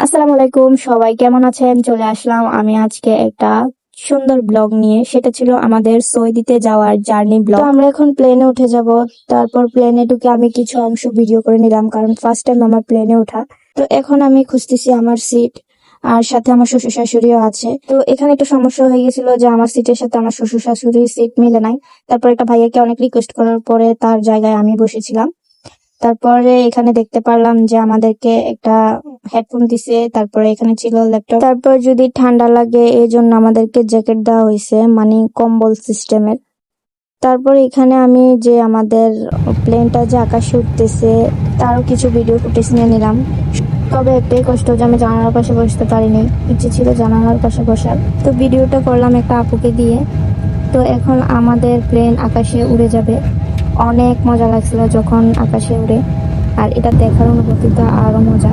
আসসালামু আলাইকুম, সবাই কেমন আছেন? চলে আসলাম আমি আজকে একটা সুন্দর ব্লগ নিয়ে। সেটা ছিল আমাদের সৌদিতে যাওয়ার জার্নি ব্লগ। আমরা এখন প্লেনে উঠে যাব। তারপর প্লেনে ঢুকে আমি কিছু অংশ ভিডিও করে নিলাম, কারণ ফার্স্ট টাইম আমার প্লেনে ওঠা। তো এখন আমি খুঁজতেছি আমার সিট, আর সাথে আমার শ্বশুর শাশুড়িও আছে। তো এখানে একটু সমস্যা হয়ে গেছিল যে আমার সিটের সাথে আমার শ্বশুর শাশুড়ির সিট মিলে নাই। তারপর একটা ভাইয়াকে অনেক রিকোয়েস্ট করার পরে তার জায়গায় আমি বসেছিলাম। তারপরে এখানে দেখতে পারলাম যে আমাদেরকে একটা হেডফোন দিছে, তারপরে এখানে ছিল ল্যাপটপ। তারপর যদি ঠান্ডা লাগে এই জন্য আমাদেরকে জ্যাকেট দেওয়া হয়েছে, মানে কম্বল সিস্টেমের। তারপর এখানে আমি যে আমাদের প্লেনটা যে আকাশে উঠতেছে তারও কিছু ভিডিও ফুটেজ নিয়ে নিলাম। তবে একটাই কষ্ট যে আমি জানালার পাশে বসতে পারিনি, ইচ্ছে ছিল জানালার পাশে বসার। তো ভিডিওটা করলাম একটা আপুকে দিয়ে। তো এখন আমাদের প্লেন আকাশে উড়ে যাবে। অনেক মজা লাগছিল যখন আকাশে উড়ে, আর এটা দেখার অনুভূতিটা আরো মজা।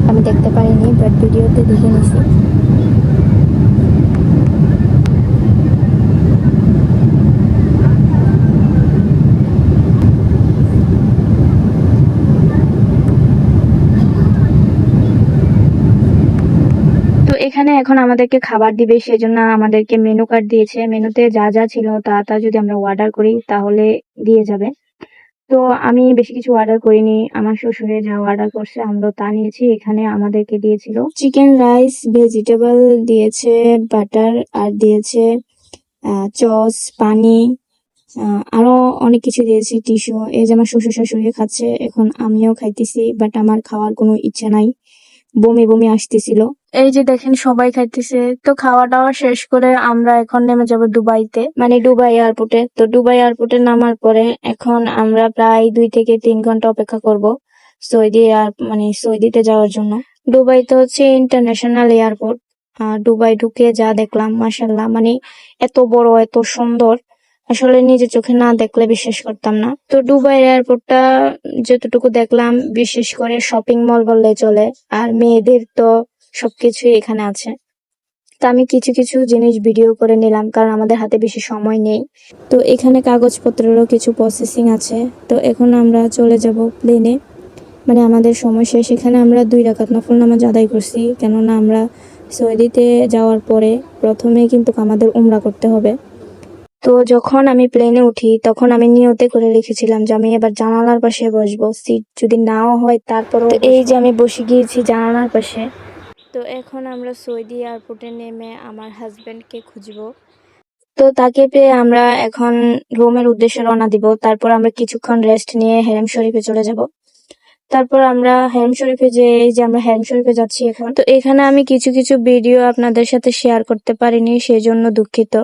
আমি দেখতে পারিনি, বাট ভিডিওতে দেখে নিছি। তো এখানে এখন আমাদেরকে খাবার দিবে, সেজন্য আমাদেরকে মেনু কার্ড দিয়েছে। মেনুতে যা যা ছিল তা যদি আমরা অর্ডার করি তাহলে দিয়ে যাবে। তো আমি বেশি কিছু অর্ডার করিনি, আমার শ্বশুরে যা অর্ডার করছে আমরা তা নিয়েছি। এখানে আমাদেরকে দিয়েছিল চিকেন রাইস, ভেজিটেবল দিয়েছে, বাটার, আর দিয়েছে চস, পানি, আরো অনেক কিছু দিয়েছে, টিস্যু। এই যে আমার শ্বশুর শাশুড়ি খাচ্ছে, এখন আমিও খাইতেছি, বাট আমার খাওয়ার কোনো ইচ্ছা নাই, বমি বমি আসতেছিল। এই যে দেখেন সবাই খাইতেছে। তো খাওয়া দাওয়া শেষ করে আমরা এখন নেমে যাব দুবাইতে, মানে দুবাই এয়ারপোর্টে। তো দুবাই এয়ারপোর্টে নামার পরে এখন আমরা প্রায় 2 থেকে 3 ঘন্টা অপেক্ষা করব সৌদিতে যাওয়ার জন্য। দুবাই তো হচ্ছে ইন্টারন্যাশনাল এয়ারপোর্ট। দুবাই ঢুকে যা দেখলাম, মাশাআল্লাহ, মানে এত বড়, এত সুন্দর, আসলে নিজের চোখে না দেখলে বিশ্বাস করতাম না। তো দুবাই এয়ারপোর্টটা যতটুকু দেখলাম, বিশেষ করে শপিং মল বললে চলে, আর মেয়েদের তো সবকিছুই এখানে আছে। তো আমি কিছু কিছু জিনিস ভিডিও করে নিলাম, কারণ আমাদের হাতে বেশি সময় নেই। তো এখানে কাগজপত্রেরও কিছু প্রসেসিং আছে। তো এখন আমরা চলে যাব প্লেনে, মানে আমাদের সময় শেষ। এখানে আমরা 2 রাকাত নফল নামাজ আদায় করছি, কেননা আমরা সৌদিতে যাওয়ার পরে প্রথমে কিন্তু আমাদের উমরা করতে হবে। তো যখন আমি প্লেনে উঠি তখন আমি নিয়তে করে রেখেছিলাম যে আমি এবার জানালার পাশে বসবো, সিট যদি নাও হয় তারপরও। এই যে আমি বসে গিয়েছি জানালার পাশে। তো এখন আমরা সৌদি এয়ারপোর্টে নেমে আমার হাজবেন্ডকে খুঁজবো। তো তাকে পেয়ে আমরা এখন রুমের উদ্দেশ্যে রওনা দিব। তারপর আমরা কিছুক্ষণ রেস্ট নিয়ে হেরেম শরীফে চলে যাব। তারপর আমরা হেরেম শরীফে এই যে আমরা হেরেম শরীফে যাচ্ছি এখন। তো এখানে আমি কিছু কিছু ভিডিও আপনাদের সাথে শেয়ার করতে পারিনি, সেই জন্য দুঃখিত।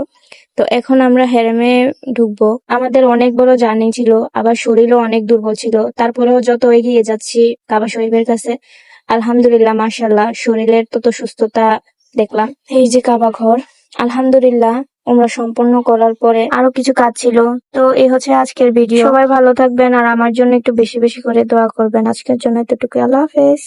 তো এখন আমরা হেরেমে ঢুকবো। আমাদের অনেক বড় জার্নি ছিল, আবার শরীরও অনেক দুর্বল ছিল। তারপরেও যত এগিয়ে যাচ্ছি কাবা শরীফের কাছে, আলহামদুলিল্লাহ, মাশাআল্লাহ, শরীরের তত সুস্থতা দেখলাম। এই যে কাবা ঘর, আলহামদুলিল্লাহ। উমরা সম্পন্ন করার পরে আরো কিছু কাজ ছিল। তো এই হচ্ছে আজকের ভিডিও। সবাই ভালো থাকবেন, আর আমার জন্য একটু বেশি বেশি করে দোয়া করবেন। আজকের জন্য এতটুকু, আল্লাহ হাফেজ।